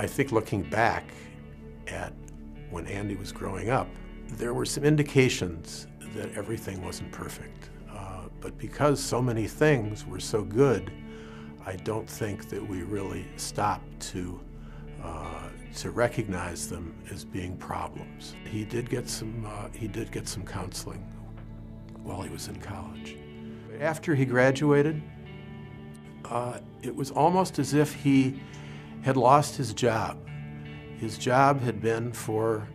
I think looking back at when Andy was growing up, there were some indications that everything wasn't perfect. But because so many things were so good, I don't think that we really stopped to recognize them as being problems. He did get some counseling while he was in college. After he graduated, it was almost as if he had lost his job. His job had been for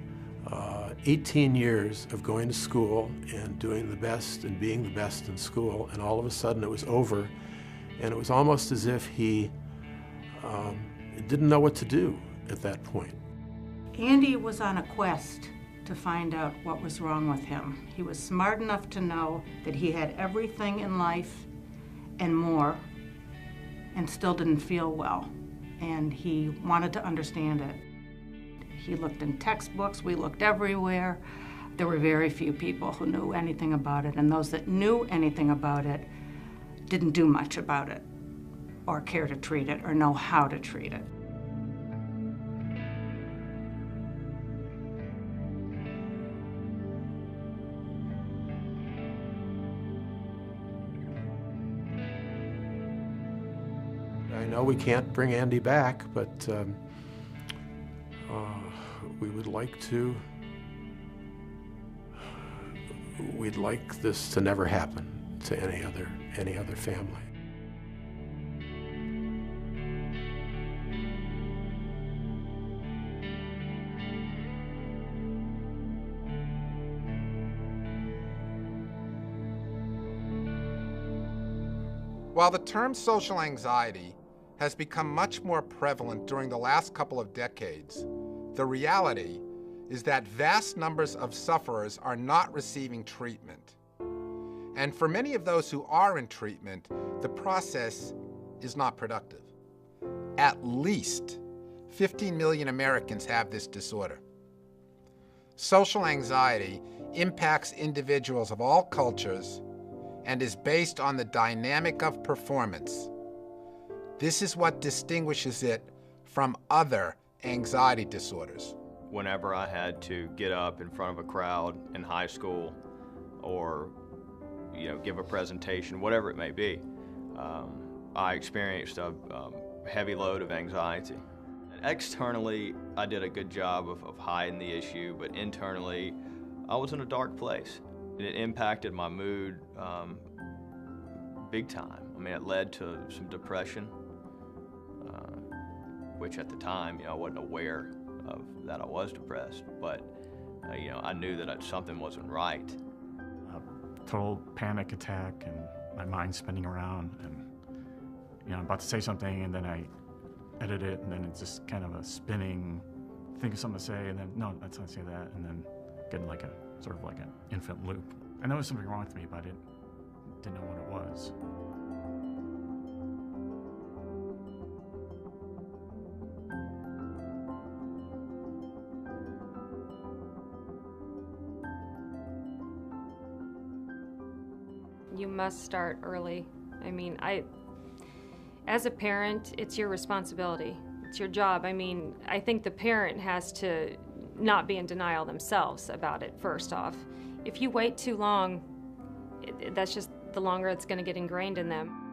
18 years of going to school and doing the best and being the best in school, and all of a sudden it was over, and it was almost as if he didn't know what to do at that point. Andy was on a quest to find out what was wrong with him. He was smart enough to know that he had everything in life and more, and still didn't feel well, and he wanted to understand it. He looked in textbooks, we looked everywhere. There were very few people who knew anything about it, and those that knew anything about it didn't do much about it, or care to treat it, or know how to treat it. I know we can't bring Andy back, but we'd like this to never happen to any other family. While the term social anxiety has become much more prevalent during the last couple of decades, the reality is that vast numbers of sufferers are not receiving treatment. And for many of those who are in treatment, the process is not productive. At least 15 million Americans have this disorder. Social anxiety impacts individuals of all cultures and is based on the dynamic of performance. This is what distinguishes it from other anxiety disorders. Whenever I had to get up in front of a crowd in high school or give a presentation, whatever it may be, I experienced a heavy load of anxiety. And externally, I did a good job of hiding the issue, but internally, I was in a dark place. It impacted my mood big time. I mean, it led to some depression, which at the time, I wasn't aware of that I was depressed, but I knew that something wasn't right. Total panic attack and my mind spinning around, and I'm about to say something and then I edit it and then it's just kind of a spinning, think of something to say and then no, let's not say that, and then getting like a sort of like an infinite loop. I know there was something wrong with me, but I didn't know what it was. You must start early. I mean, as a parent, it's your responsibility. It's your job. I mean, I think the parent has to not be in denial themselves about it, first off. If you wait too long, that's just the longer it's going to get ingrained in them.